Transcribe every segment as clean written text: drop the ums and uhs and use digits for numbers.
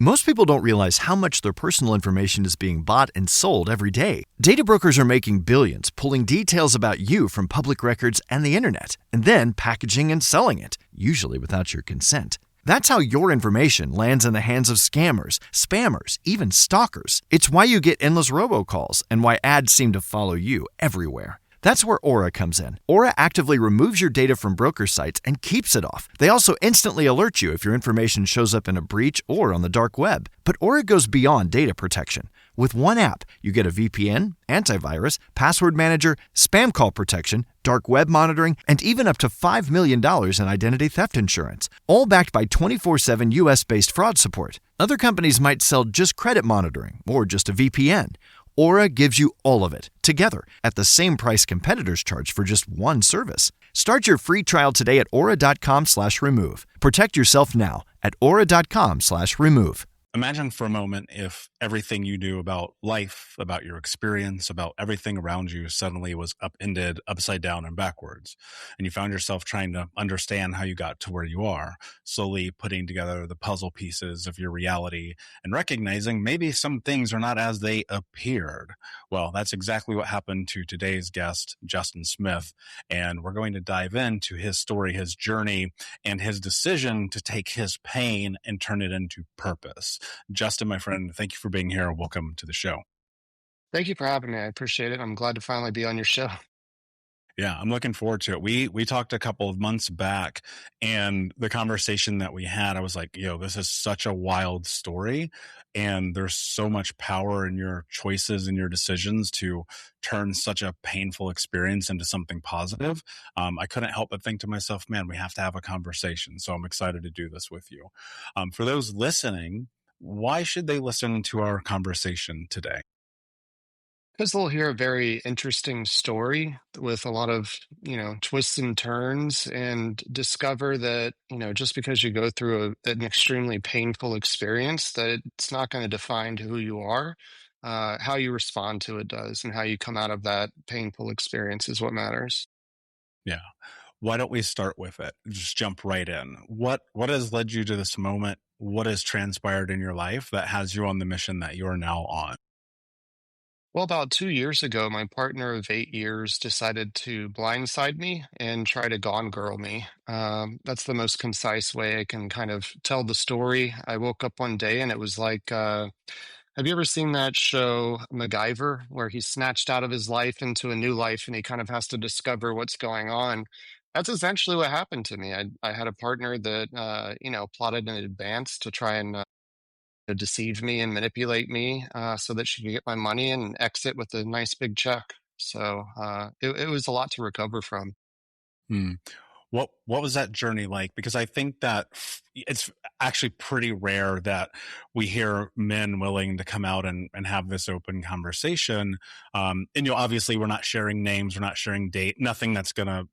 Most people don't realize how much their personal information is being bought and sold every day. Data brokers are making billions pulling details about you from public records and the internet, and then packaging and selling it, usually without your consent. That's how your information lands in the hands of scammers, spammers, even stalkers. It's why you get endless robocalls and why ads seem to follow you everywhere. That's where Aura comes in. Aura actively removes your data from broker sites and keeps it off. They also instantly alert you if your information shows up in a breach or on the dark web. But Aura goes beyond data protection. With one app, you get a VPN, antivirus, password manager, spam call protection, dark web monitoring, and even up to $5 million in identity theft insurance. All backed by 24/7 US-based fraud support. Other companies might sell just credit monitoring or just a VPN. Aura gives you all of it, together, at the same price competitors charge for just one service. Start your free trial today at aura.com/remove. Protect yourself now at aura.com/remove. Imagine for a moment if everything you knew about life, about your experience, about everything around you suddenly was upended, upside down, and backwards. And you found yourself trying to understand how you got to where you are, slowly putting together the puzzle pieces of your reality and recognizing maybe some things are not as they appeared. Well, that's exactly what happened to today's guest, Justin Smith. And we're going to dive into his story, his journey, and his decision to take his pain and turn it into purpose. Justin, my friend, thank you for being here. Welcome to the show. Thank you for having me. I appreciate it. I'm glad to finally be on your show. Yeah, I'm looking forward to it. We talked a couple of months back, and the conversation that we had, I was like, this is such a wild story, and there's so much power in your choices and your decisions to turn such a painful experience into something positive. I couldn't help but think to myself, man, we have to have a conversation. So I'm excited to do this with you. For those listening, why should they listen to our conversation today? Because they'll hear a very interesting story with a lot of, twists and turns and discover that, just because you go through an extremely painful experience, that it's not going to define who you are. How you respond to it does, and how you come out of that painful experience is what matters. Yeah. Why don't we start with it? Just jump right in. What has led you to this moment? What has transpired in your life that has you on the mission that you're now on? Well, about 2 years ago, my partner of 8 years decided to blindside me and try to gone girl me. That's the most concise way I can kind of tell the story. I woke up one day and it was like, have you ever seen that show MacGyver, where he's snatched out of his life into a new life and he kind of has to discover what's going on? That's essentially what happened to me. I had a partner that, plotted in advance to try and deceive me and manipulate me so that she could get my money and exit with a nice big check. So it was a lot to recover from. Hmm. What was that journey like? Because I think that it's actually pretty rare that we hear men willing to come out and have this open conversation. And obviously we're not sharing names, we're not sharing date, nothing that's gonna,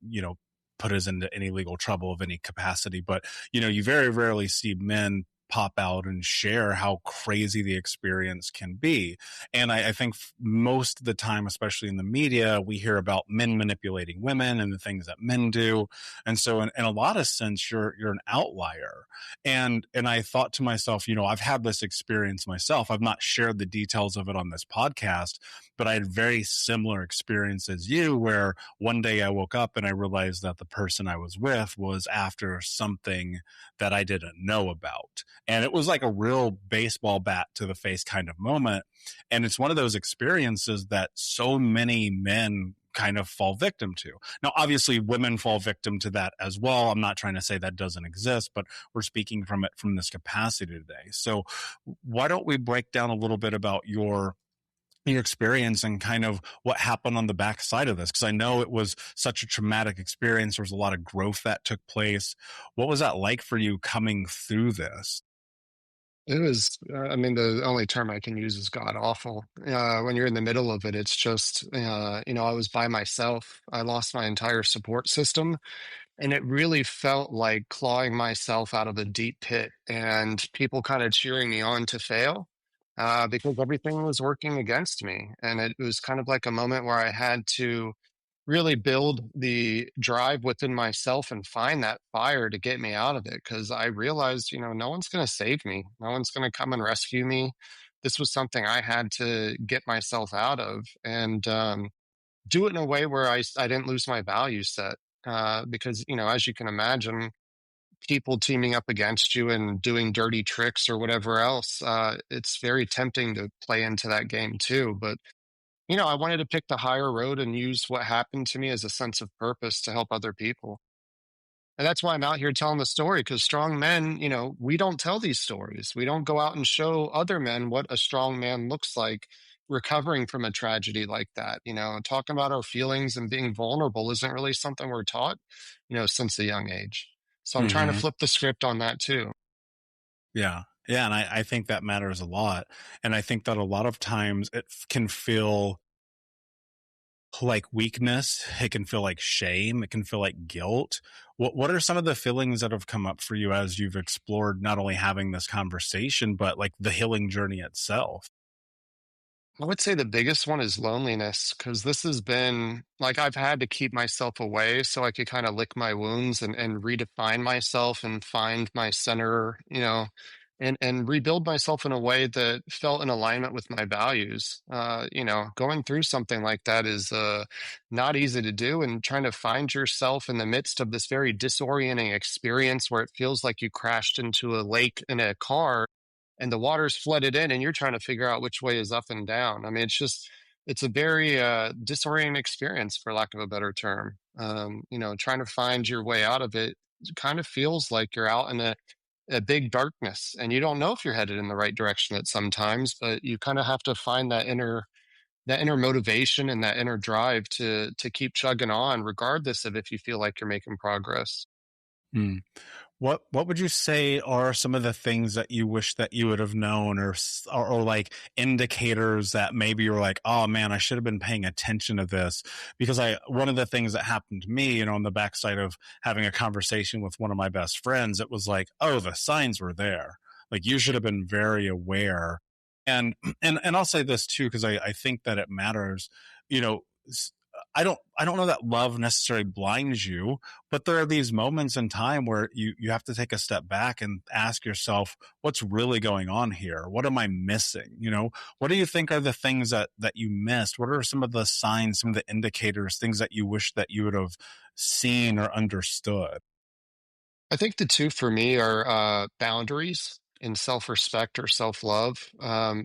put us into any legal trouble of any capacity. But you very rarely see men pop out and share how crazy the experience can be. And I think most of the time, especially in the media, we hear about men manipulating women and the things that men do. And so in a lot of sense, you're an outlier. And I thought to myself, I've had this experience myself. I've not shared the details of it on this podcast, but I had very similar experience as you, where one day I woke up and I realized that the person I was with was after something that I didn't know about. And it was like a real baseball bat to the face kind of moment. And it's one of those experiences that so many men kind of fall victim to. Now, obviously, women fall victim to that as well. I'm not trying to say that doesn't exist, but we're speaking from it from this capacity today. So why don't we break down a little bit about your experience and kind of what happened on the backside of this? Because I know it was such a traumatic experience. There was a lot of growth that took place. What was that like for you coming through this? It was, I mean, the only term I can use is god awful. When you're in the middle of it, it's just, I was by myself. I lost my entire support system. And it really felt like clawing myself out of a deep pit and people kind of cheering me on to fail because everything was working against me. And it was kind of like a moment where I had to really build the drive within myself and find that fire to get me out of it. Cause I realized, no one's going to save me. No one's going to come and rescue me. This was something I had to get myself out of and do it in a way where I didn't lose my value set. Because, as you can imagine, people teaming up against you and doing dirty tricks or whatever else, it's very tempting to play into that game too. But I wanted to pick the higher road and use what happened to me as a sense of purpose to help other people. And that's why I'm out here telling the story because strong men, we don't tell these stories. We don't go out and show other men what a strong man looks like recovering from a tragedy like that. Talking about our feelings and being vulnerable isn't really something we're taught, since a young age. So I'm trying to Hmm. flip the script on that too. Yeah. Yeah. And I think that matters a lot. And I think that a lot of times can feel like weakness. It can feel like shame. It can feel like guilt. What are some of the feelings that have come up for you as you've explored not only having this conversation, but like the healing journey itself? I would say the biggest one is loneliness because this has been like I've had to keep myself away so I could kind of lick my wounds and redefine myself and find my center, and rebuild myself in a way that felt in alignment with my values. Going through something like that is not easy to do, and trying to find yourself in the midst of this very disorienting experience where it feels like you crashed into a lake in a car and the water's flooded in and you're trying to figure out which way is up and down. I mean, it's a very disorienting experience for lack of a better term. Trying to find your way out of it kind of feels like you're out in a big darkness and you don't know if you're headed in the right direction at sometimes, but you kind of have to find that inner motivation and that inner drive to keep chugging on regardless of if you feel like you're making progress. Hmm. What would you say are some of the things that you wish that you would have known, or like indicators that maybe you're like, oh man, I should have been paying attention to this? Because I one of the things that happened to me, on the backside of having a conversation with one of my best friends, it was like, oh, the signs were there. Like you should have been very aware. And and I'll say this too, because I think that it matters. You know, I don't know that love necessarily blinds you, but there are these moments in time where you have to take a step back and ask yourself, what's really going on here? What am I missing? What do you think are the things that you missed? What are some of the signs, some of the indicators, things that you wish that you would have seen or understood? I think the two for me are boundaries and self-respect or self-love.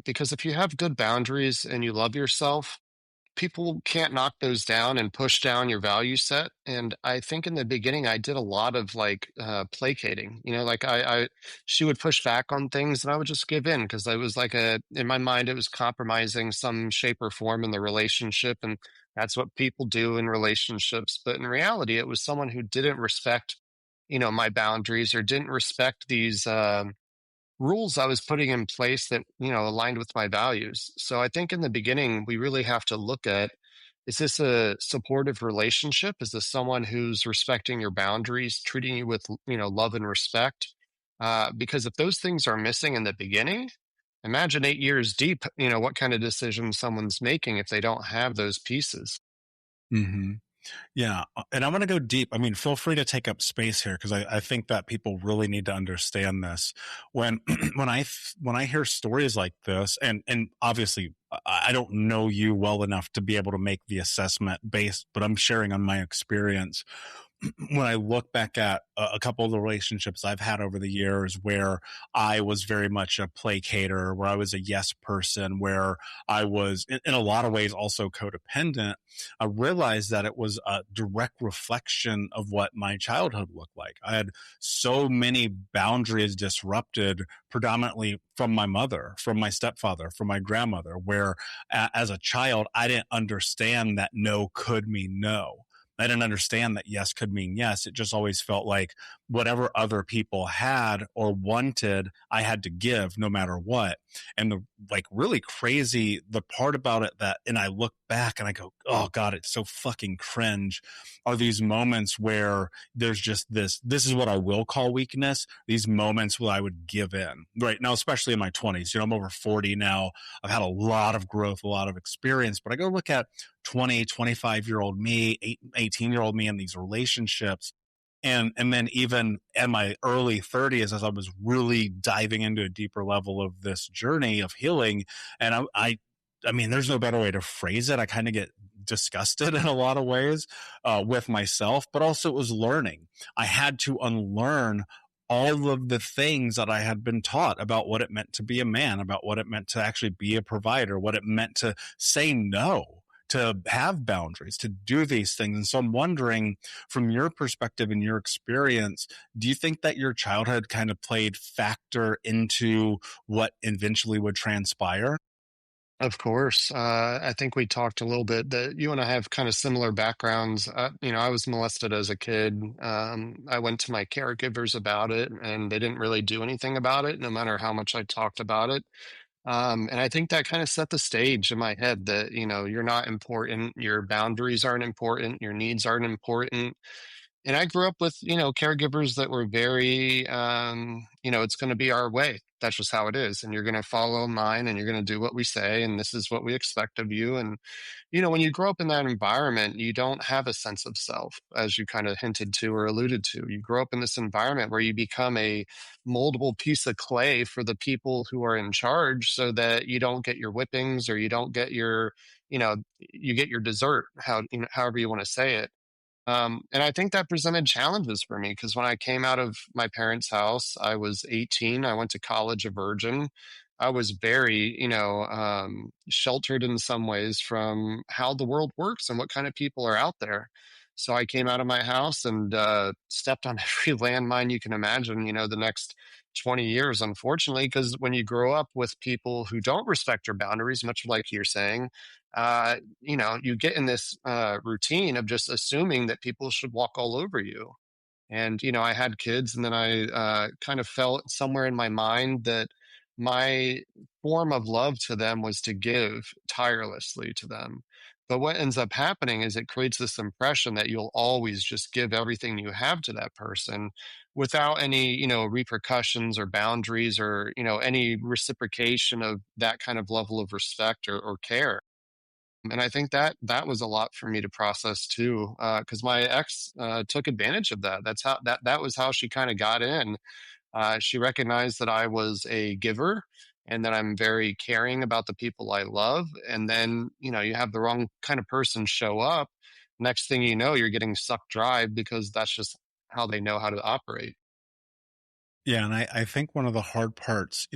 Because if you have good boundaries and you love yourself, people can't knock those down and push down your value set. And I think in the beginning, I did a lot of like placating. Like she would push back on things, and I would just give in because I was like in my mind, it was compromising some shape or form in the relationship, and that's what people do in relationships. But in reality, it was someone who didn't respect, my boundaries or didn't respect these. Rules I was putting in place that, aligned with my values. So I think in the beginning, we really have to look at, is this a supportive relationship? Is this someone who's respecting your boundaries, treating you with, love and respect? Because if those things are missing in the beginning, imagine 8 years deep, what kind of decision someone's making if they don't have those pieces. Hmm. Yeah, and I'm going to go deep. I mean, feel free to take up space here because I think that people really need to understand this. When when I hear stories like this, and obviously I don't know you well enough to be able to make the assessment based, but I'm sharing on my experience. When I look back at a couple of the relationships I've had over the years where I was very much a placater, where I was a yes person, where I was in a lot of ways also codependent, I realized that it was a direct reflection of what my childhood looked like. I had so many boundaries disrupted, predominantly from my mother, from my stepfather, from my grandmother, where as a child, I didn't understand that no could mean no. I didn't understand that yes could mean yes. It just always felt like whatever other people had or wanted, I had to give no matter what. And the like really crazy, the part about it that, and I look back and I go, oh God, it's so fucking cringe, are these moments where there's just this is what I will call weakness. These moments where I would give in right now, especially in my 20s. I'm over 40 now. I've had a lot of growth, a lot of experience, but I go look at 20, 25-year-old me, 18-year-old me in these relationships. And then even in my early 30s, as I was really diving into a deeper level of this journey of healing, and I mean, there's no better way to phrase it. I kind of get disgusted in a lot of ways with myself, but also it was learning. I had to unlearn all of the things that I had been taught about what it meant to be a man, about what it meant to actually be a provider, what it meant to say no, to have boundaries, to do these things. And so I'm wondering, from your perspective and your experience, do you think that your childhood kind of played factor into what eventually would transpire? Of course. I think we talked a little bit that you and I have kind of similar backgrounds. I was molested as a kid. I went to my caregivers about it, and they didn't really do anything about it, no matter how much I talked about it. And I think that kind of set the stage in my head that, you're not important, your boundaries aren't important, your needs aren't important. And I grew up with, caregivers that were very, it's going to be our way. That's just how it is. And you're going to follow mine and you're going to do what we say. And this is what we expect of you. And, when you grow up in that environment, you don't have a sense of self, as you kind of hinted to or alluded to. You grow up in this environment where you become a moldable piece of clay for the people who are in charge so that you don't get your whippings or you don't get your, you get your dessert, however you want to say it. And I think that presented challenges for me because when I came out of my parents' house, I was 18. I went to college a virgin. I was very, sheltered in some ways from how the world works and what kind of people are out there. So I came out of my house and stepped on every landmine you can imagine, the next 20 years, unfortunately, because when you grow up with people who don't respect your boundaries, much like you're saying, you get in this routine of just assuming that people should walk all over you. And, I had kids, and then I kind of felt somewhere in my mind that my form of love to them was to give tirelessly to them. But what ends up happening is it creates this impression that you'll always just give everything you have to that person without any, repercussions or boundaries or, any reciprocation of that kind of level of respect or care. And I think that that was a lot for me to process too, because my ex took advantage of that. That was how she kind of got in. She recognized that I was a giver and that I'm very caring about the people I love. And then, you have the wrong kind of person show up. Next thing you know, you're getting sucked dry because that's just how they know how to operate. Yeah, and I think one of the hard parts,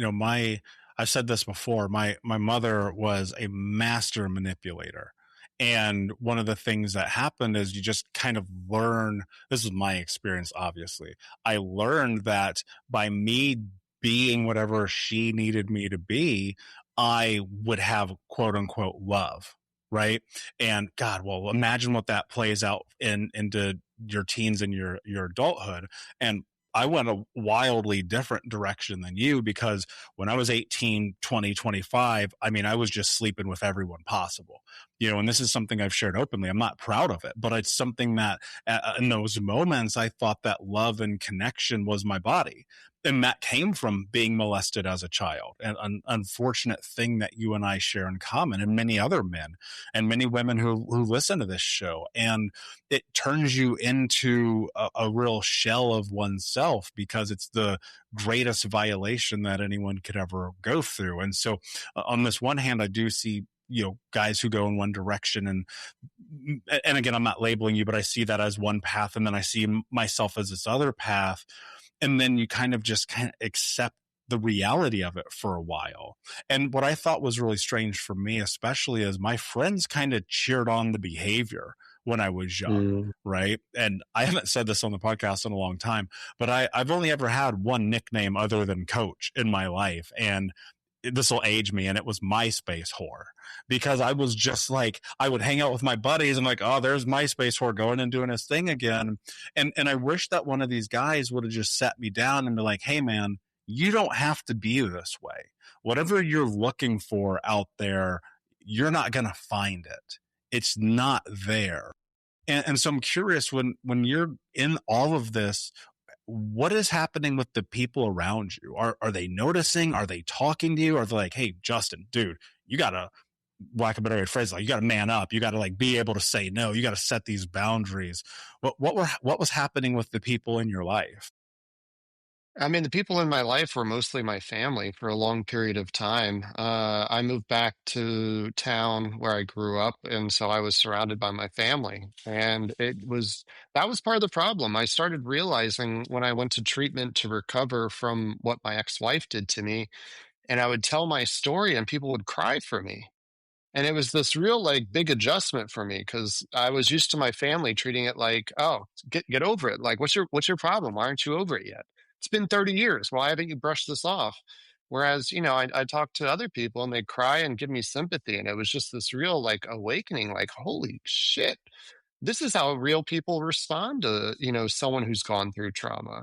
I've said this before, my mother was a master manipulator. And one of the things that happened is you just kind of learn, this is my experience, obviously. I learned that by me being whatever she needed me to be, I would have quote unquote love. Right. And God, well, imagine what that plays out into your teens and your adulthood. And I went a wildly different direction than you because when I was 18, 20, 25, I mean, I was just sleeping with everyone possible, and this is something I've shared openly. I'm not proud of it, but it's something that in those moments, I thought that love and connection was my body. And that came from being molested as a child, an unfortunate thing that you and I share in common, and many other men and many women who listen to this show. And it turns you into a real shell of oneself because it's the greatest violation that anyone could ever go through. And so on this one hand, I do see, guys who go in one direction and again, I'm not labeling you, but I see that as one path. And then I see myself as this other path. And then you kind of accept the reality of it for a while. And what I thought was really strange for me, especially, is my friends kind of cheered on the behavior when I was young, Mm. right? And I haven't said this on the podcast in a long time, but I've only ever had one nickname other than Coach in my life. And this will age me, and it was MySpace whore, because I was just like, I would hang out with my buddies and like, oh, there's MySpace whore going and doing his thing again. And I wish that one of these guys would have just sat me down and be like, hey man, you don't have to be this way. Whatever you're looking for out there, you're not going to find it. It's not there. And so I'm curious, when you're in all of this, what is happening with the people around you? Are they noticing? Are they talking to you? Are they like, hey, Justin, dude, you gotta, lack of a better phrase, like, you gotta man up. You gotta like be able to say no. You gotta set these boundaries. What was happening with the people in your life? I mean, the people in my life were mostly my family for a long period of time. I moved back to town where I grew up, and so I was surrounded by my family. And that was part of the problem. I started realizing when I went to treatment to recover from what my ex-wife did to me, and I would tell my story, and people would cry for me. And it was this real like big adjustment for me because I was used to my family treating it like, oh, get over it. Like, what's your problem? Why aren't you over it yet? It's been 30 years. Why haven't you brushed this off? Whereas, I talk to other people and they cry and give me sympathy. And it was just this real like awakening, like, holy shit, this is how real people respond to, someone who's gone through trauma.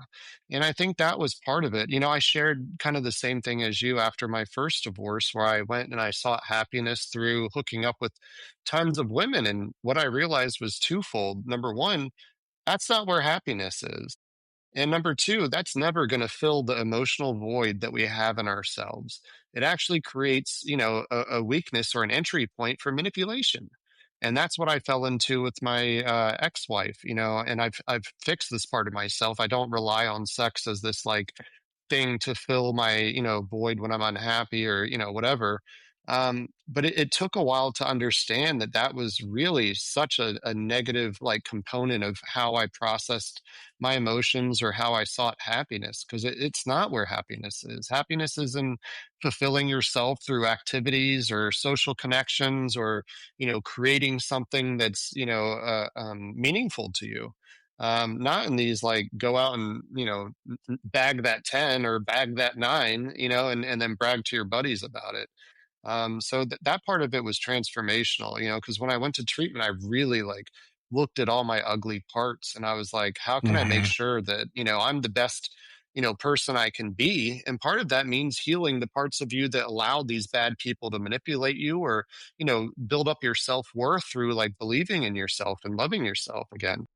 And I think that was part of it. I shared kind of the same thing as you after my first divorce, where I went and I sought happiness through hooking up with tons of women. And what I realized was twofold. Number one, that's not where happiness is. And number two, that's never going to fill the emotional void that we have in ourselves. It actually creates, a weakness or an entry point for manipulation. And that's what I fell into with my ex-wife, and I've fixed this part of myself. I don't rely on sex as this like thing to fill my, void when I'm unhappy or, whatever. But it took a while to understand that that was really such a negative like component of how I processed my emotions or how I sought happiness, because it's not where happiness is. Happiness is in fulfilling yourself through activities or social connections or, creating something that's, meaningful to you. Not in these like go out and, bag that 10 or bag that 9, and then brag to your buddies about it. So that part of it was transformational, because when I went to treatment, I really like looked at all my ugly parts and I was like, how can I make Mhm. sure that, I'm the best, person I can be? And part of that means healing the parts of you that allow these bad people to manipulate you or, build up your self-worth through like believing in yourself and loving yourself again.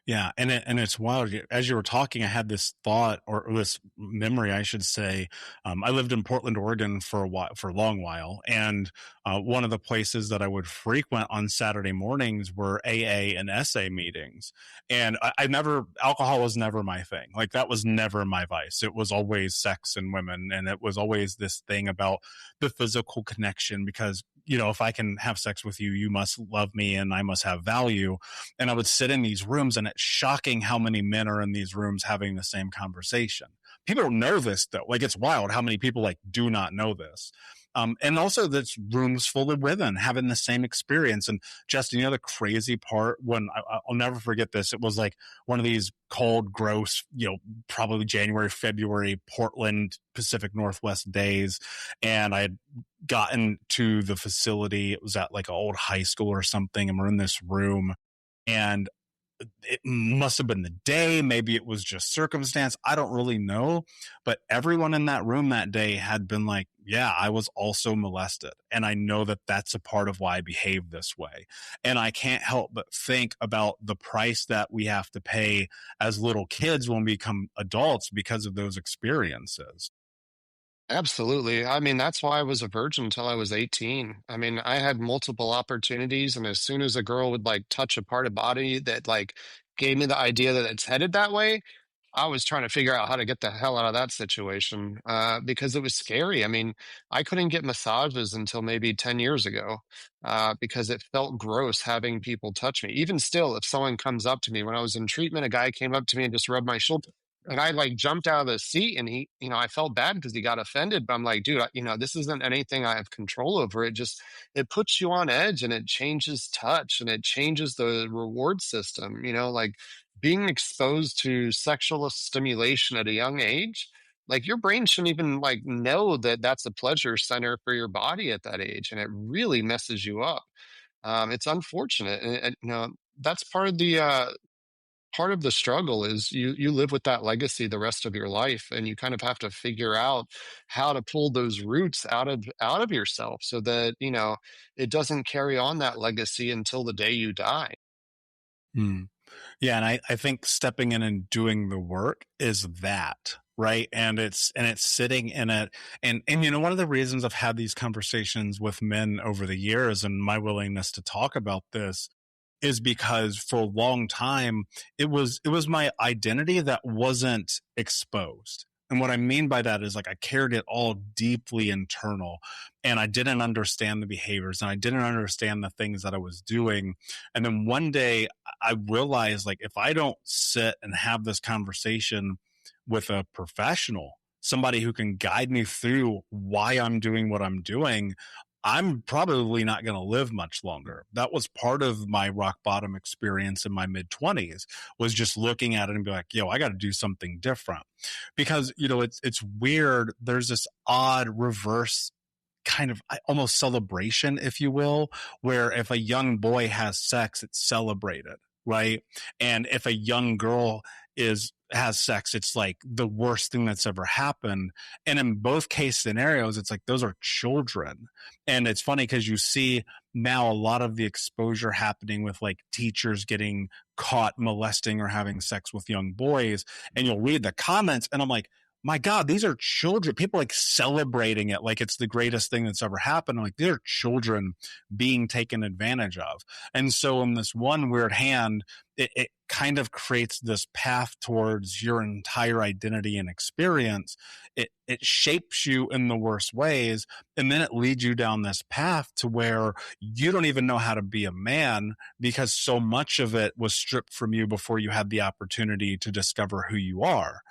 Yeah, and it's wild. As you were talking, I had this thought or this memory, I should say. I lived in Portland, Oregon for a while, for a long while, and one of the places that I would frequent on Saturday mornings were AA and SA meetings. And I never, alcohol was never my thing. Like that was never my vice. It was always sex and women, and it was always this thing about the physical connection because if I can have sex with you, you must love me and I must have value. And I would sit in these rooms, and it's shocking how many men are in these rooms having the same conversation. People don't know this though. Like it's wild how many people like do not know this. And also this rooms full of women having the same experience. And Justin, the crazy part when I'll never forget this, it was like one of these cold, gross, probably January, February, Portland, Pacific Northwest days. And I had gotten to the facility. It was at like an old high school or something. And we're in this room, and it must have been the day. Maybe it was just circumstance. I don't really know. But everyone in that room that day had been like, yeah, I was also molested. And I know that that's a part of why I behave this way. And I can't help but think about the price that we have to pay as little kids when we become adults because of those experiences. Absolutely. I mean, that's why I was a virgin until I was 18. I mean, I had multiple opportunities, and as soon as a girl would like touch a part of body that like gave me the idea that it's headed that way, I was trying to figure out how to get the hell out of that situation because it was scary. I mean, I couldn't get massages until maybe 10 years ago because it felt gross having people touch me. Even still, if someone comes up to me when I was in treatment, a guy came up to me and just rubbed my shoulder. And I like jumped out of the seat and he, I felt bad because he got offended. But I'm like, dude, this isn't anything I have control over. It puts you on edge and it changes touch and it changes the reward system, like being exposed to sexual stimulation at a young age, Like your brain shouldn't even like know that that's a pleasure center for your body at that age, and it really messes you up. It's unfortunate, and that's part of the struggle is you live with that legacy the rest of your life, and you kind of have to figure out how to pull those roots out of yourself so that it doesn't carry on that legacy until the day you die. Hmm. Yeah, and I think stepping in and doing the work is that, right? And it's sitting in it. And one of the reasons I've had these conversations with men over the years and my willingness to talk about this is because for a long time it was my identity that wasn't exposed. And what I mean by that is like I carried it all deeply internal, and I didn't understand the behaviors and I didn't understand the things that I was doing. And then one day I realized, like, if I don't sit and have this conversation with a professional, somebody who can guide me through why I'm doing what I'm doing, I'm probably not going to live much longer. That was part of my rock bottom experience in my mid 20s, was just looking at it and be like, yo, I got to do something different. Because, it's weird. There's this odd reverse kind of almost celebration, if you will, where if a young boy has sex, it's celebrated, right? And if a young girl has sex, it's like the worst thing that's ever happened. And in both case scenarios, it's like those are children. And it's funny because you see now a lot of the exposure happening with like teachers getting caught molesting or having sex with young boys. And you'll read the comments, and I'm like, my God, these are children. People like celebrating it like it's the greatest thing that's ever happened. I'm like, they're children being taken advantage of. And so, in this one weird hand, it kind of creates this path towards your entire identity and experience. It shapes you in the worst ways. And then it leads you down this path to where you don't even know how to be a man because so much of it was stripped from you before you had the opportunity to discover who you are.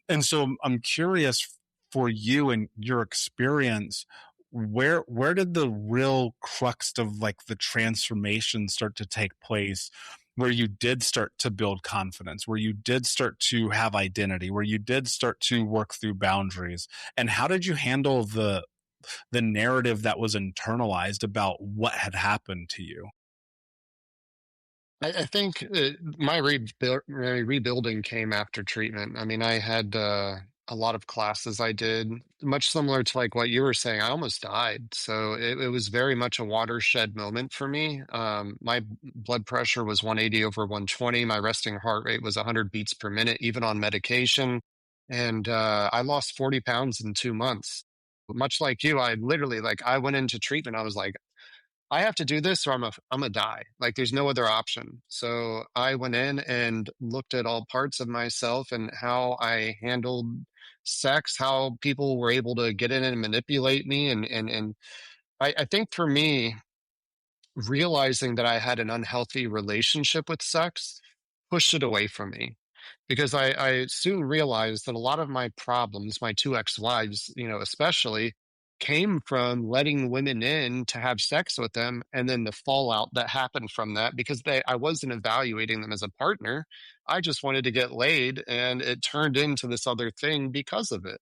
And so I'm curious, for you and your experience, where did the real crux of like the transformation start to take place, where you did start to build confidence, where you did start to have identity, where you did start to work through boundaries? And how did you handle the narrative that was internalized about what had happened to you? I think my rebuilding came after treatment. I mean, I had a lot of classes I did, much similar to like what you were saying. I almost died. So it was very much a watershed moment for me. My blood pressure was 180 over 120. My resting heart rate was 100 beats per minute, even on medication. And I lost 40 pounds in 2 months. Much like you, I literally, like, I went into treatment. I was like, I have to do this or I'm gonna die. Like there's no other option. So I went in and looked at all parts of myself and how I handled sex, how people were able to get in and manipulate me. And I think for me, realizing that I had an unhealthy relationship with sex pushed it away from me because I soon realized that a lot of my problems, my two ex-wives, especially, came from letting women in to have sex with them, and then the fallout that happened from that because I wasn't evaluating them as a partner. I just wanted to get laid, and it turned into this other thing because of it.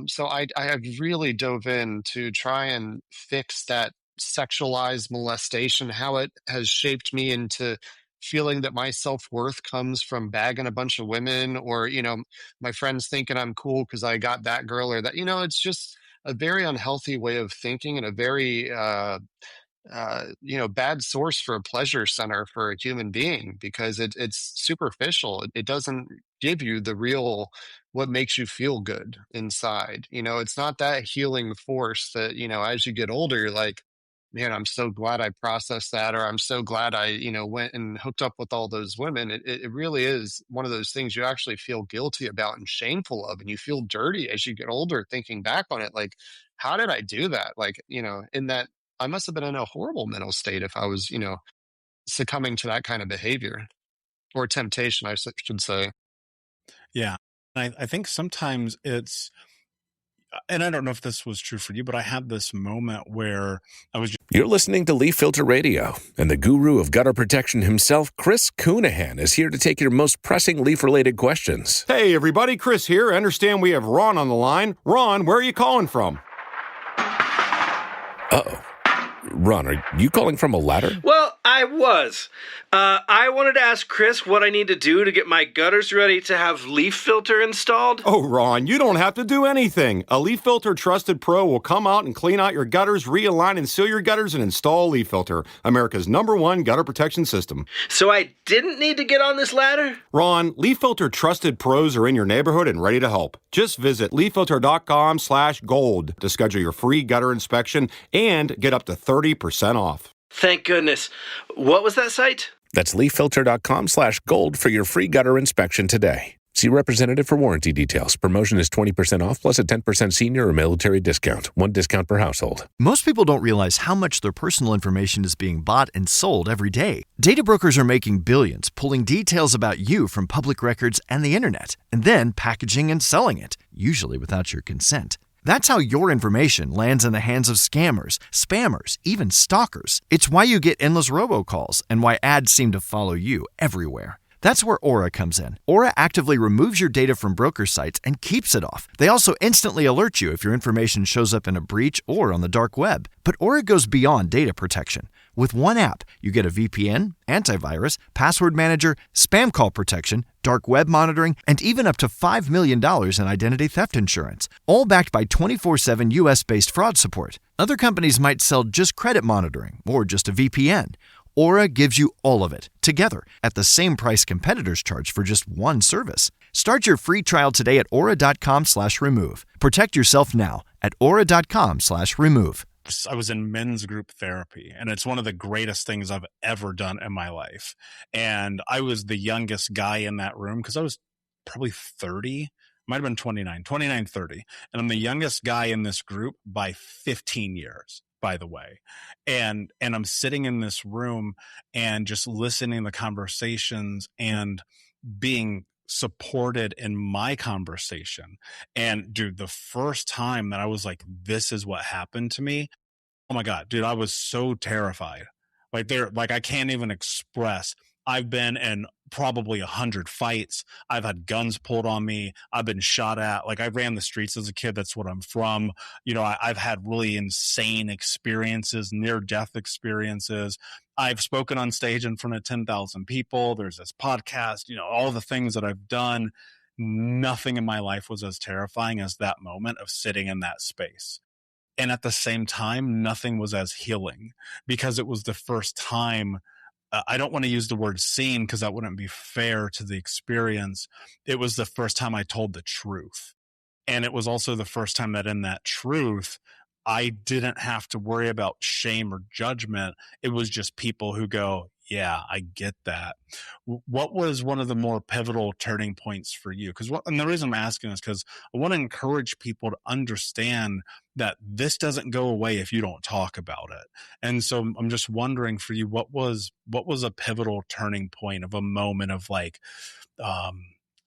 So I have really dove in to try and fix that sexualized molestation, how it has shaped me into feeling that my self-worth comes from bagging a bunch of women or, my friends thinking I'm cool because I got that girl or that, it's just a very unhealthy way of thinking and a very bad source for a pleasure center for a human being because it's superficial. It doesn't give you the real what makes you feel good inside. It's not that healing force that, as you get older, you're like, man, I'm so glad I processed that, or I'm so glad I, went and hooked up with all those women. It really is one of those things you actually feel guilty about and shameful of, and you feel dirty as you get older thinking back on it. Like, how did I do that? Like, in that I must have been in a horrible mental state if I was, succumbing to that kind of behavior or temptation, should say. Yeah. I think sometimes it's and I don't know if this was true for you, but I had this moment where I was You're listening to Leaf Filter Radio, and the guru of gutter protection himself, Chris Coonahan, is here to take your most pressing leaf-related questions. Hey, everybody, Chris here. I understand we have Ron on the line. Ron, where are you calling from? Uh-oh. Ron, are you calling from a ladder? Well, I was. I wanted to ask Chris what I need to do to get my gutters ready to have leaf filter installed. Oh, Ron, you don't have to do anything. A Leaf Filter Trusted Pro will come out and clean out your gutters, realign and seal your gutters, and install Leaf Filter, America's #1 gutter protection system. So I didn't need to get on this ladder? Ron, Leaf Filter Trusted Pros are in your neighborhood and ready to help. Just visit leaffilter.com/gold to schedule your free gutter inspection and get up to 30% off. Thank goodness. What was that site? That's leaffilter.com/gold for your free gutter inspection today. See representative for warranty details. Promotion is 20% off plus a 10% senior or military discount. One discount per household. Most people don't realize how much their personal information is being bought and sold every day. Data brokers are making billions, pulling details about you from public records and the internet, and then packaging and selling it, usually without your consent. That's how your information lands in the hands of scammers, spammers, even stalkers. It's why you get endless robocalls and why ads seem to follow you everywhere. That's where Aura comes in. Aura actively removes your data from broker sites and keeps it off. They also instantly alert you if your information shows up in a breach or on the dark web. But Aura goes beyond data protection. With one app, you get a VPN, antivirus, password manager, spam call protection, dark web monitoring, and even up to $5 million in identity theft insurance, all backed by 24/7 US-based fraud support. Other companies might sell just credit monitoring or just a VPN. Aura gives you all of it, together, at the same price competitors charge for just one service. Start your free trial today at aura.com/remove. Protect yourself now at aura.com/remove. I was in men's group therapy, and it's one of the greatest things I've ever done in my life. And I was the youngest guy in that room because I was probably 30, might have been 29, 30. And I'm the youngest guy in this group by 15 years, by the way. And I'm sitting in this room and just listening to conversations and being supported in my conversation. And dude, the first time that I was like, this is what happened to me. Oh my God, dude, I was so terrified. Like I can't even express. I've been in probably 100 fights. I've had guns pulled on me. I've been shot at. Like I ran the streets as a kid. That's what I'm from. You know, I've had really insane experiences, near-death experiences. I've spoken on stage in front of 10,000 people. There's this podcast, you know, all the things that I've done. Nothing in my life was as terrifying as that moment of sitting in that space. And at the same time, nothing was as healing because it was the first time. I don't want to use the word seen because that wouldn't be fair to the experience. It was the first time I told the truth. And it was also the first time that in that truth, I didn't have to worry about shame or judgment. It was just people who go, yeah, I get that. What was one of the more pivotal turning points for you? And the reason I'm asking is because I want to encourage people to understand that this doesn't go away if you don't talk about it. And so I'm just wondering for you, what was a pivotal turning point of a moment of like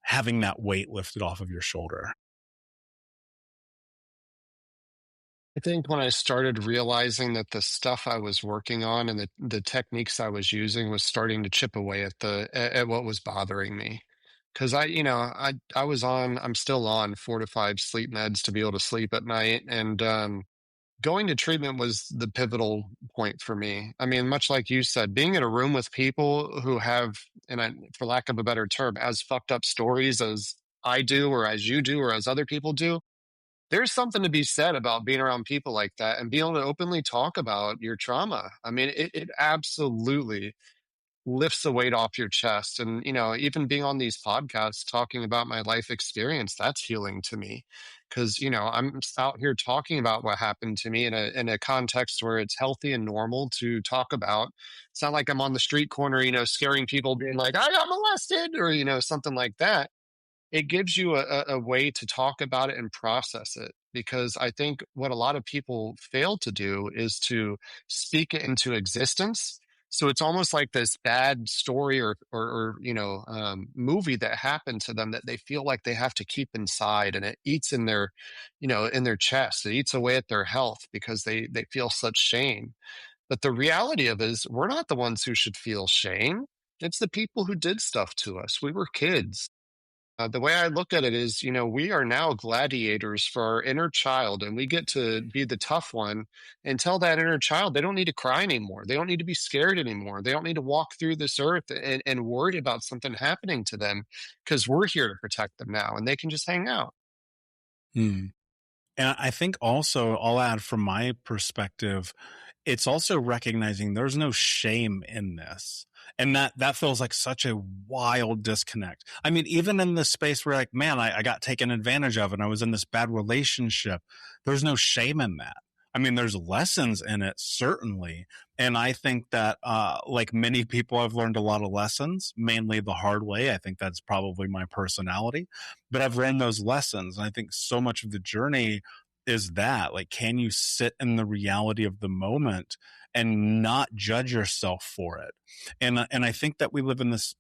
having that weight lifted off of your shoulder? I think when I started realizing that the stuff I was working on and the techniques I was using was starting to chip away at what was bothering me. Because I'm still on 4 to 5 sleep meds to be able to sleep at night. And going to treatment was the pivotal point for me. I mean, much like you said, being in a room with people who have, for lack of a better term, as fucked up stories as I do, or as you do, or as other people do, there's something to be said about being around people like that and being able to openly talk about your trauma. I mean, it absolutely lifts the weight off your chest. And, even being on these podcasts, talking about my life experience, that's healing to me. Cause, I'm out here talking about what happened to me in a context where it's healthy and normal to talk about. It's not like I'm on the street corner, scaring people, being like, I got molested, or, something like that. It gives you a way to talk about it and process it, because I think what a lot of people fail to do is to speak it into existence So it's almost like this bad story or movie that happened to them that they feel like they have to keep inside, and it eats in their, in their chest. It eats away at their health because they feel such shame. But the reality of it is we're not the ones who should feel shame. It's the people who did stuff to us. We were kids. The way I look at it is, we are now gladiators for our inner child, and we get to be the tough one and tell that inner child they don't need to cry anymore. They don't need to be scared anymore. They don't need to walk through this earth and worry about something happening to them, because we're here to protect them now, and they can just hang out. Hmm. And I think also, I'll add from my perspective, it's also recognizing there's no shame in this. And that feels like such a wild disconnect. I mean, even in this space where like, man, I got taken advantage of and I was in this bad relationship, there's no shame in that. I mean, there's lessons in it, certainly. And I think that, like many people, I've learned a lot of lessons, mainly the hard way. I think that's probably my personality, but I've learned those lessons. And I think so much of the journey is that, like, can you sit in the reality of the moment and not judge yourself for it? And I think that we live in this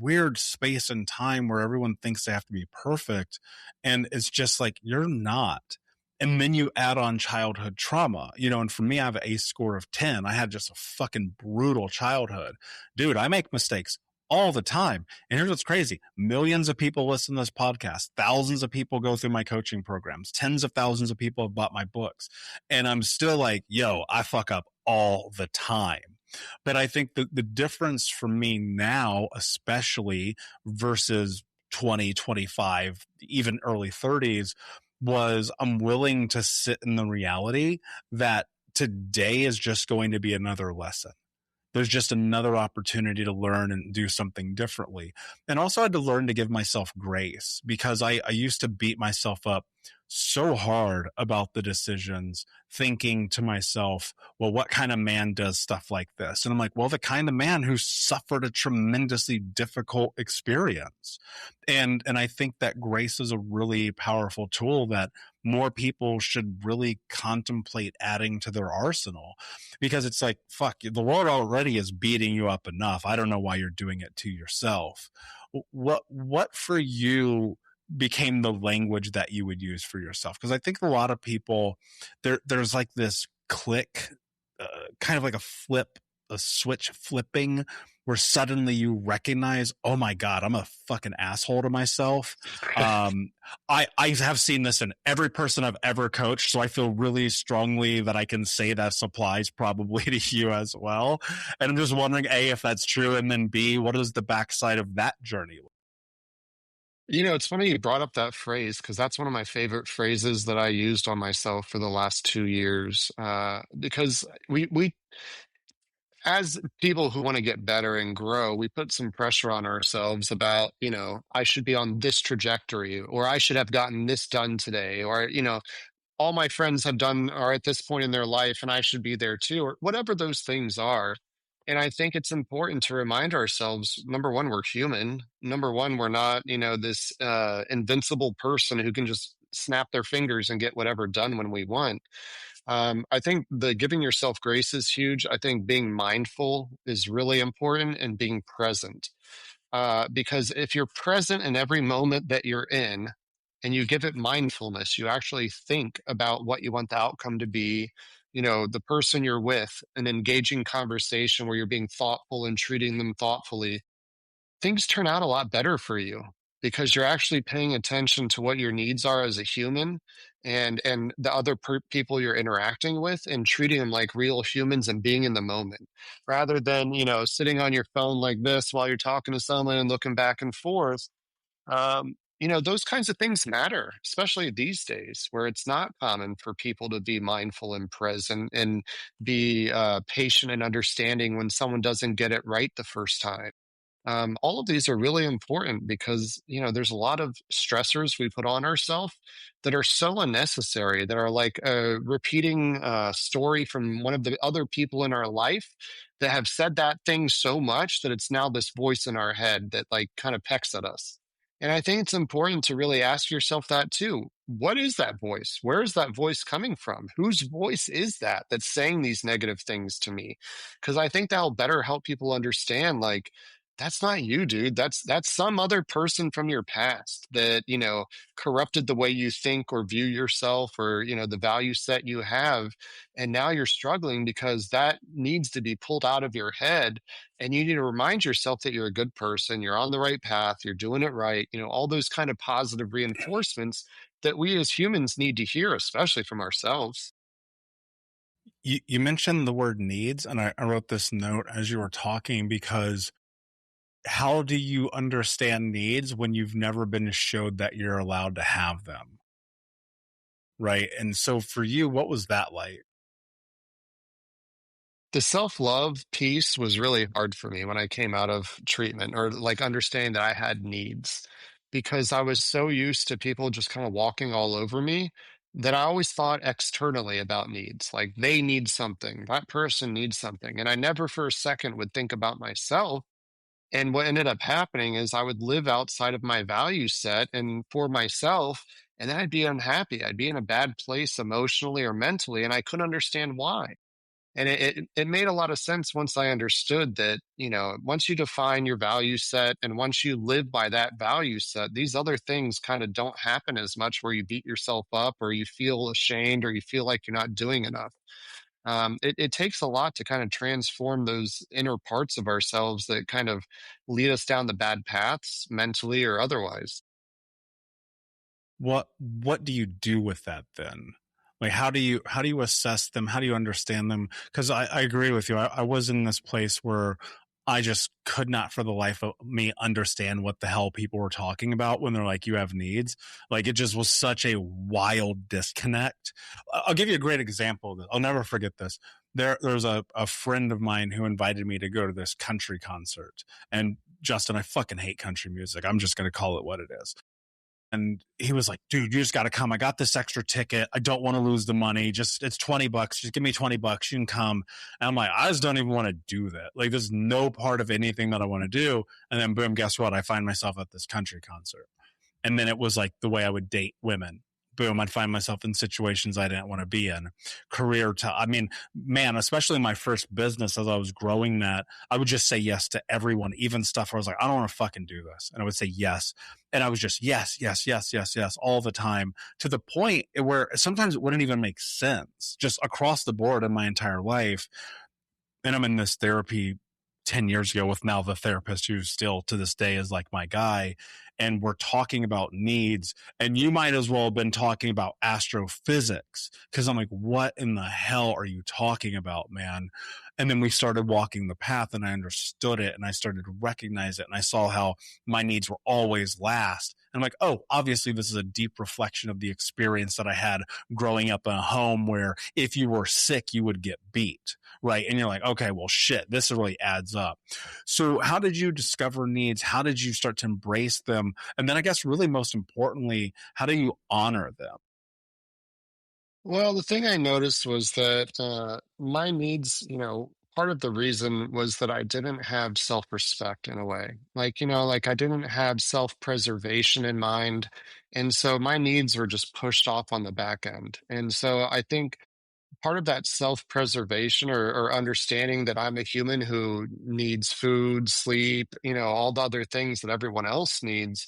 weird space and time where everyone thinks they have to be perfect. And it's just like, you're not. And then you add on childhood trauma, and for me, I have an ACE score of 10. I had just a fucking brutal childhood. Dude, I make mistakes all the time. And here's what's crazy. Millions of people listen to this podcast. Thousands of people go through my coaching programs. Tens of thousands of people have bought my books. And I'm still like, yo, I fuck up all the time. But I think the difference for me now, especially versus 20, 25, even early 30s, was I'm willing to sit in the reality that today is just going to be another lesson. There's just another opportunity to learn and do something differently. And also I had to learn to give myself grace, because I used to beat myself up so hard about the decisions, thinking to myself, well, what kind of man does stuff like this? And I'm like, well, the kind of man who suffered a tremendously difficult experience. And I think that grace is a really powerful tool that more people should really contemplate adding to their arsenal, because it's like, fuck, the world already is beating you up enough. I don't know why you're doing it to yourself. What for you became the language that you would use for yourself? Because I think a lot of people, there's like this click, kind of like a switch flipping, where suddenly you recognize, oh my God, I'm a fucking asshole to myself. I have seen this in every person I've ever coached, so I feel really strongly that I can say that applies probably to you as well. And I'm just wondering, A, if that's true, and then B, what is the backside of that journey? It's funny you brought up that phrase, because that's one of my favorite phrases that I used on myself for the last 2 years. Because we, as people who want to get better and grow, we put some pressure on ourselves about, I should be on this trajectory, or I should have gotten this done today, or, all my friends have done are at this point in their life and I should be there too, or whatever those things are. And I think it's important to remind ourselves, number one, we're human. Number one, we're not, this invincible person who can just snap their fingers and get whatever done when we want. I think the giving yourself grace is huge. I think being mindful is really important, and being present. Because if you're present in every moment that you're in, and you give it mindfulness, you actually think about what you want the outcome to be, the person you're with, an engaging conversation where you're being thoughtful and treating them thoughtfully, things turn out a lot better for you, because you're actually paying attention to what your needs are as a human, and the other people you're interacting with, and treating them like real humans and being in the moment, rather than, sitting on your phone like this while you're talking to someone and looking back and forth. Those kinds of things matter, especially these days where it's not common for people to be mindful and present and be patient and understanding when someone doesn't get it right the first time. All of these are really important, because, there's a lot of stressors we put on ourselves that are so unnecessary, that are like a repeating story from one of the other people in our life that have said that thing so much that it's now this voice in our head that like kind of pecks at us. And I think it's important to really ask yourself that too. What is that voice? Where is that voice coming from? Whose voice is that that's saying these negative things to me? Because I think that'll better help people understand, like, that's not you, dude. That's some other person from your past that, corrupted the way you think or view yourself, or, the value set you have. And now you're struggling because that needs to be pulled out of your head, and you need to remind yourself that you're a good person, you're on the right path, you're doing it right, all those kind of positive reinforcements that we as humans need to hear, especially from ourselves. You mentioned the word needs, and I wrote this note as you were talking, because how do you understand needs when you've never been showed that you're allowed to have them? Right. And so for you, what was that like? The self-love piece was really hard for me when I came out of treatment, or like understanding that I had needs, because I was so used to people just kind of walking all over me that I always thought externally about needs. Like, they need something, that person needs something. And I never for a second would think about myself. And what ended up happening is I would live outside of my value set and for myself, and then I'd be unhappy. I'd be in a bad place emotionally or mentally, and I couldn't understand why. And it made a lot of sense once I understood that, once you define your value set and once you live by that value set, these other things kind of don't happen as much, where you beat yourself up or you feel ashamed or you feel like you're not doing enough. It takes a lot to kind of transform those inner parts of ourselves that kind of lead us down the bad paths, mentally or otherwise. What do you do with that then? Like, how do you assess them? How do you understand them? Because I agree with you. I was in this place where I just could not for the life of me understand what the hell people were talking about when they're like, you have needs. Like, it just was such a wild disconnect. I'll give you a great example of this. I'll never forget this. There's a friend of mine who invited me to go to this country concert. And Justin, I fucking hate country music. I'm just going to call it what it is. And he was like, dude, you just got to come. I got this extra ticket. I don't want to lose the money. Just, it's $20. Just give me $20. You can come. And I'm like, I just don't even want to do that. Like, there's no part of anything that I want to do. And then boom, guess what? I find myself at this country concert. And then it was like the way I would date women. Boom, I'd find myself in situations I didn't want to be in. I mean, man, especially my first business, as I was growing that, I would just say yes to everyone, even stuff where I was like, I don't want to fucking do this. And I would say yes. And I was just yes, yes, yes, yes, yes, all the time, to the point where sometimes it wouldn't even make sense, just across the board in my entire life. And I'm in this therapy 10 years ago with now the therapist who still to this day is like my guy. And we're talking about needs. And you might as well have been talking about astrophysics, because I'm like, what in the hell are you talking about, man? And then we started walking the path, and I understood it, and I started to recognize it. And I saw how my needs were always last. And I'm like, oh, obviously this is a deep reflection of the experience that I had growing up in a home where if you were sick, you would get beat. Right. And you're like, okay, well, shit, this really adds up. So how did you discover needs? How did you start to embrace them? And then I guess really most importantly, how do you honor them? Well, the thing I noticed was that my needs, part of the reason was that I didn't have self-respect in a way. Like, like I didn't have self-preservation in mind. And so my needs were just pushed off on the back end. And so I think part of that self-preservation, or understanding that I'm a human who needs food, sleep, all the other things that everyone else needs,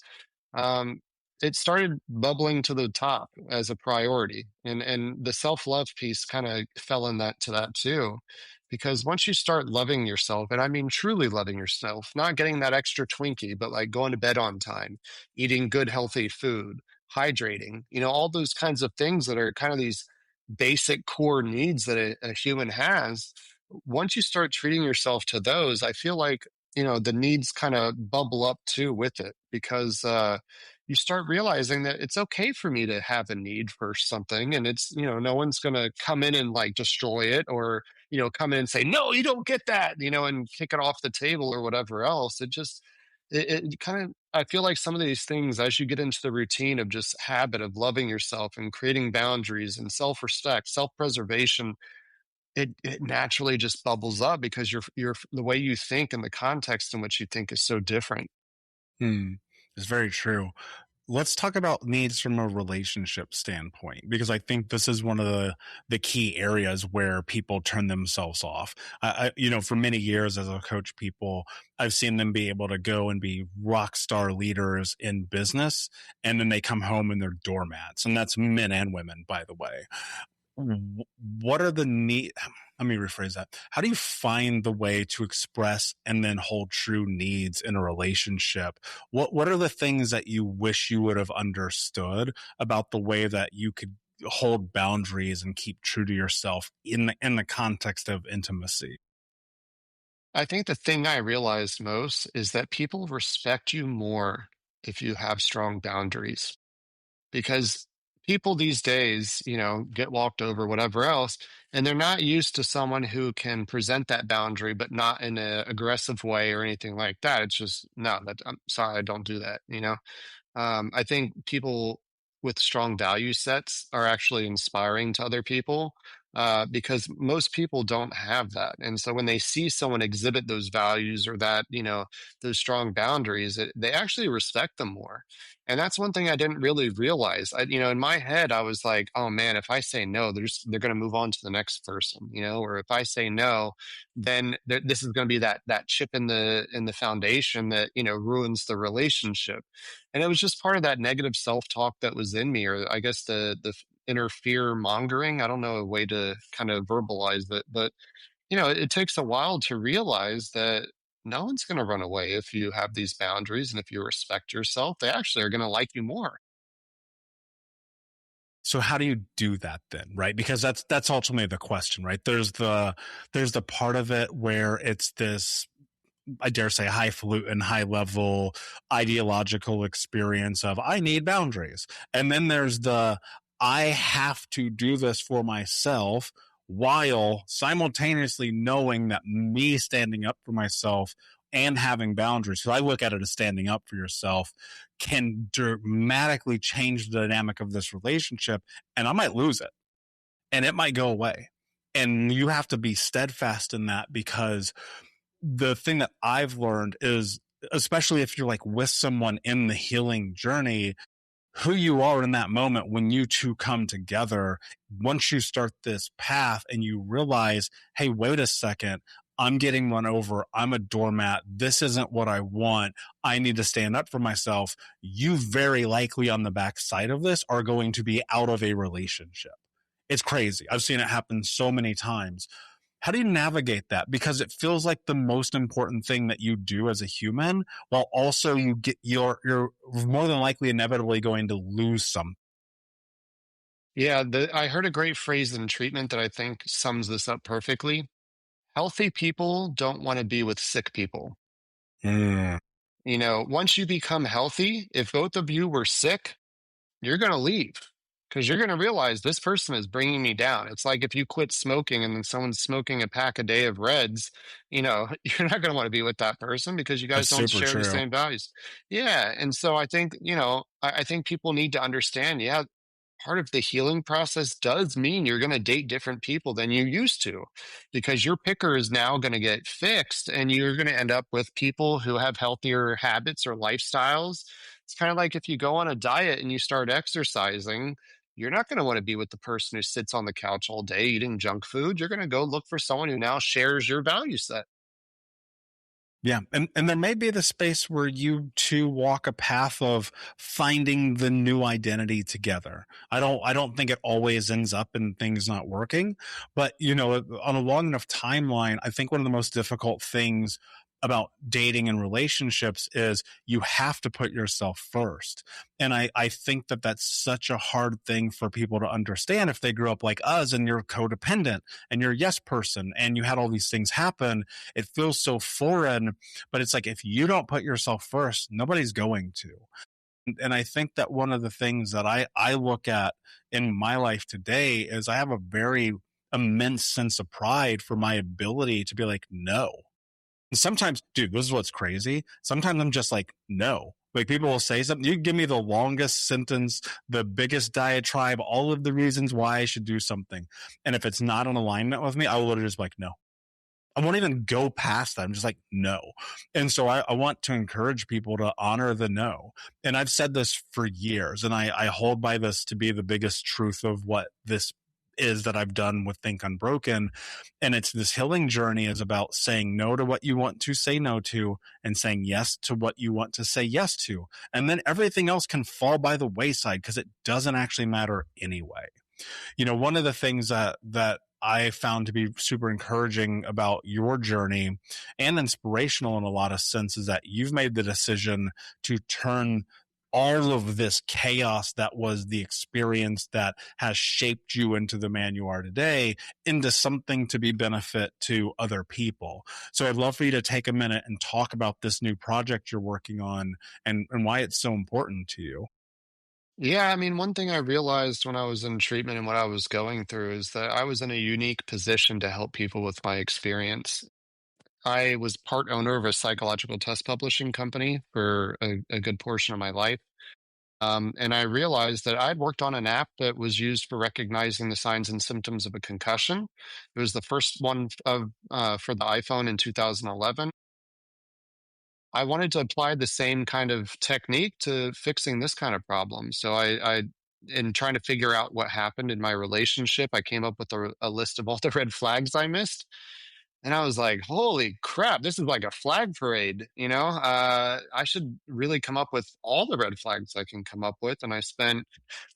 um, it started bubbling to the top as a priority. And the self-love piece kind of fell in that to that too. Because once you start loving yourself, and I mean truly loving yourself, not getting that extra Twinkie, but like going to bed on time, eating good, healthy food, hydrating, all those kinds of things that are kind of these basic core needs that a human has. Once you start treating yourself to those, I feel like, the needs kind of bubble up too with it, because you start realizing that it's okay for me to have a need for something, and it's, no one's going to come in and like destroy it, or, come in and say, no, you don't get that, and kick it off the table or whatever else. It kind of, I feel like some of these things, as you get into the routine of just habit of loving yourself and creating boundaries and self-respect, self-preservation, it naturally just bubbles up, because the way you think and the context in which you think is so different. Hmm. It's very true. Let's talk about needs from a relationship standpoint, because I think this is one of the key areas where people turn themselves off. For many years as I coach people, I've seen them be able to go and be rock star leaders in business, and then they come home and they're doormats, and that's men and women, by the way. What are the need? Let me rephrase that. How do you find the way to express and then hold true needs in a relationship? What are the things that you wish you would have understood about the way that you could hold boundaries and keep true to yourself in the context of intimacy? I think the thing I realized most is that people respect you more if you have strong boundaries, because people these days, get walked over, whatever else, and they're not used to someone who can present that boundary, but not in an aggressive way or anything like that. It's just, no, I'm sorry, I don't do that. I think people with strong value sets are actually inspiring to other people, because most people don't have that. And so when they see someone exhibit those values or that, those strong boundaries, they actually respect them more. And that's one thing I didn't really realize. In my head, I was like, oh man, if I say no, they're going to move on to the next person, or if I say no, then this is going to be that chip in the foundation that, ruins the relationship. And it was just part of that negative self-talk that was in me, or I guess the inner fear mongering. I don't know a way to kind of verbalize it, but it takes a while to realize that no one's going to run away if you have these boundaries, and if you respect yourself, they actually are going to like you more. So how do you do that then, right? Because that's ultimately the question, right? There's the part of it where it's this, I dare say, highfalutin, high level ideological experience of I need boundaries. And then there's the I have to do this for myself while simultaneously knowing that me standing up for myself and having boundaries, so I look at it as standing up for yourself, can dramatically change the dynamic of this relationship. And I might lose it and it might go away. And you have to be steadfast in that, because the thing that I've learned is, especially if you're like with someone in the healing journey, who you are in that moment when you two come together, once you start this path and you realize, hey, wait a second, I'm getting run over. I'm a doormat. This isn't what I want. I need to stand up for myself. You very likely on the backside of this are going to be out of a relationship. It's crazy. I've seen it happen so many times. How do you navigate that? Because it feels like the most important thing that you do as a human, while also you're more than likely inevitably going to lose some. Yeah, I heard a great phrase in treatment that I think sums this up perfectly. Healthy people don't want to be with sick people. Mm. Once you become healthy, if both of you were sick, you're going to leave, because you're going to realize this person is bringing me down. It's like if you quit smoking and then someone's smoking a pack a day of Reds, you're not going to want to be with that person, because you guys That's don't super share the true. same values. Yeah. And so I think, I think people need to understand, yeah, part of the healing process does mean you're going to date different people than you used to, because your picker is now going to get fixed and you're going to end up with people who have healthier habits or lifestyles. It's kind of like if you go on a diet and you start exercising, you're not going to want to be with the person who sits on the couch all day eating junk food. You're going to go look for someone who now shares your value set. Yeah. And there may be the space where you two walk a path of finding the new identity together. I don't think it always ends up in things not working, but on a long enough timeline, I think one of the most difficult things about dating and relationships is you have to put yourself first. And I think that that's such a hard thing for people to understand if they grew up like us and you're codependent and you're a yes person and you had all these things happen. It feels so foreign, but it's like, if you don't put yourself first, nobody's going to. And I think that one of the things that I look at in my life today is I have a very immense sense of pride for my ability to be like, no. And sometimes, dude, this is what's crazy. Sometimes I'm just like, no. Like, people will say something. You give me the longest sentence, the biggest diatribe, all of the reasons why I should do something. And if it's not in alignment with me, I will literally just be like, no. I won't even go past that. I'm just like, no. And so I want to encourage people to honor the no. And I've said this for years, and I hold by this to be the biggest truth of what this is that I've done with Think Unbroken. And it's this healing journey is about saying no to what you want to say no to and saying yes to what you want to say yes to. And then everything else can fall by the wayside because it doesn't actually matter anyway. One of the things that I found to be super encouraging about your journey and inspirational in a lot of senses that you've made the decision to turn all of this chaos that was the experience that has shaped you into the man you are today into something to be benefit to other people. So I'd love for you to take a minute and talk about this new project you're working on and why it's so important to you. Yeah, I mean, one thing I realized when I was in treatment and what I was going through is that I was in a unique position to help people with my experience. I was part owner of a psychological test publishing company for a good portion of my life. And I realized that I'd worked on an app that was used for recognizing the signs and symptoms of a concussion. It was the first one for the iPhone in 2011. I wanted to apply the same kind of technique to fixing this kind of problem. So in trying to figure out what happened in my relationship, I came up with a list of all the red flags I missed. And I was like, holy crap, this is like a flag parade, I should really come up with all the red flags I can come up with. And I spent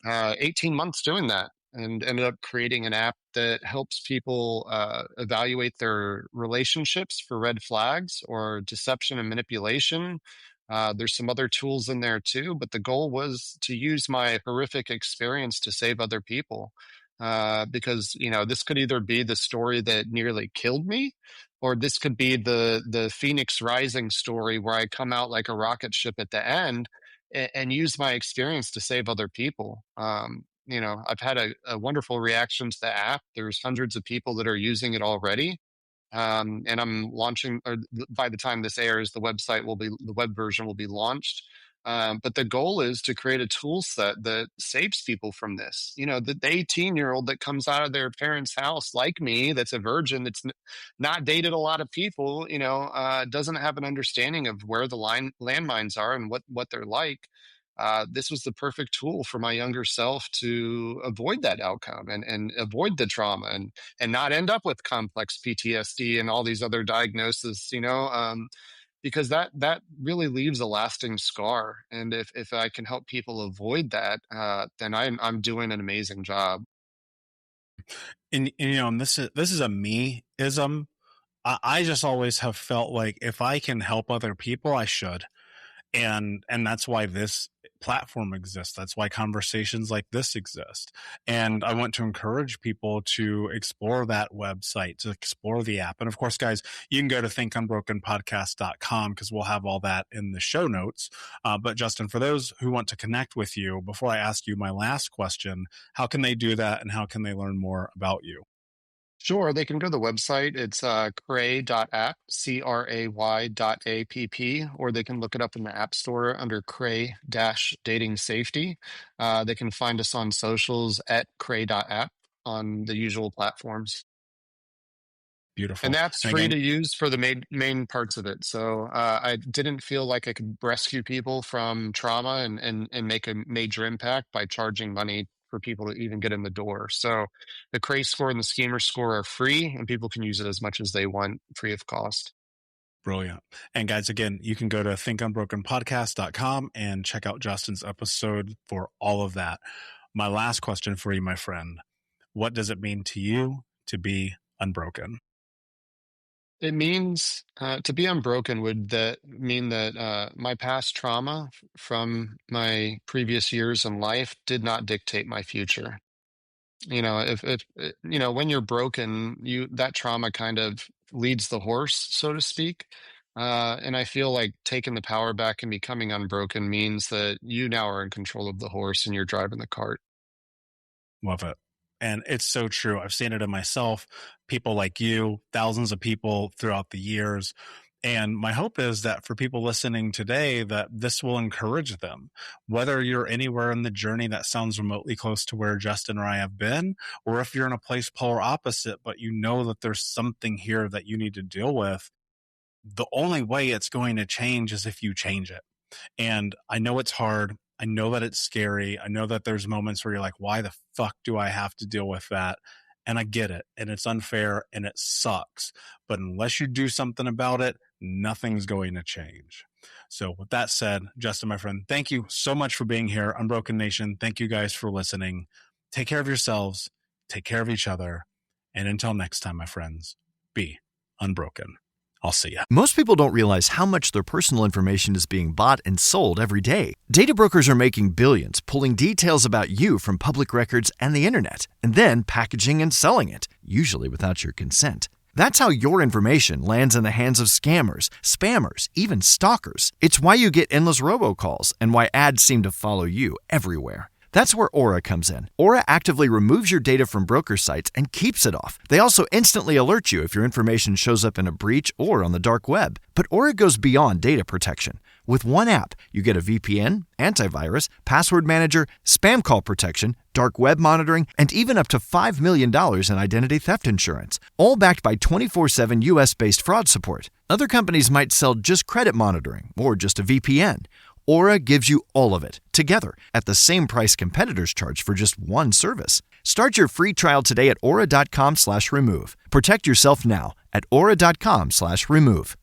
18 months doing that and ended up creating an app that helps people evaluate their relationships for red flags or deception and manipulation. There's some other tools in there too, but the goal was to use my horrific experience to save other people. Because this could either be the story that nearly killed me, or this could be the Phoenix Rising story where I come out like a rocket ship at the end and use my experience to save other people. I've had a wonderful reaction to the app. There's hundreds of people that are using it already. And I'm launching, or by the time this airs, the web version will be launched. But the goal is to create a tool set that saves people from this. The 18-year-old that comes out of their parents' house, like me, that's a virgin, that's not dated a lot of people, doesn't have an understanding of where the landmines are and what they're like. This was the perfect tool for my younger self to avoid that outcome and avoid the trauma and not end up with complex PTSD and all these other diagnoses, because that really leaves a lasting scar. And if I can help people avoid that, then I'm doing an amazing job. And this is a me-ism. I just always have felt like if I can help other people, I should. And that's why this platform exists. That's why conversations like this exist. And I want to encourage people to explore that website, to explore the app. And of course, guys, you can go to thinkunbrokenpodcast.com because we'll have all that in the show notes. But Justin, for those who want to connect with you, before I ask you my last question, how can they do that and how can they learn more about you? Sure, they can go to the website. It's cray.app, cray.app, or they can look it up in the App Store under Cray-Dating Safety. They can find us on socials at cray.app on the usual platforms. Beautiful. And that's free to use for the main parts of it. So I didn't feel like I could rescue people from trauma and make a major impact by charging money for people to even get in the door. So the Cray score and the Schemer score are free, and people can use it as much as they want, free of cost. Brilliant. And guys, again, you can go to thinkunbrokenpodcast.com and check out Justin's episode for all of that. My last question for you, my friend, what does it mean to you to be unbroken? It means to be unbroken would mean that my past trauma from my previous years in life did not dictate my future. If when you're broken, that trauma kind of leads the horse, so to speak. And I feel like taking the power back and becoming unbroken means that you now are in control of the horse and you're driving the cart. Love it. And it's so true. I've seen it in myself, people like you, thousands of people throughout the years. And my hope is that for people listening today, that this will encourage them, whether you're anywhere in the journey that sounds remotely close to where Justin or I have been, or if you're in a place polar opposite, but you know that there's something here that you need to deal with. The only way it's going to change is if you change it. And I know it's hard. I know that it's scary. I know that there's moments where you're like, why the fuck do I have to deal with that? And I get it. And it's unfair and it sucks. But unless you do something about it, nothing's going to change. So with that said, Justin, my friend, thank you so much for being here. Unbroken Nation, thank you guys for listening. Take care of yourselves. Take care of each other. And until next time, my friends, be unbroken. I'll see you. Most people don't realize how much their personal information is being bought and sold every day. Data brokers are making billions, pulling details about you from public records and the internet, and then packaging and selling it, usually without your consent. That's how your information lands in the hands of scammers, spammers, even stalkers. It's why you get endless robocalls and why ads seem to follow you everywhere. That's where Aura comes in. Aura actively removes your data from broker sites and keeps it off. They also instantly alert you if your information shows up in a breach or on the dark web. But Aura goes beyond data protection. With one app, you get a VPN, antivirus, password manager, spam call protection, dark web monitoring, and even up to $5 million in identity theft insurance, all backed by 24/7 US-based fraud support. Other companies might sell just credit monitoring or just a VPN. Aura gives you all of it, together, at the same price competitors charge for just one service. Start your free trial today at aura.com/remove. Protect yourself now at aura.com/remove.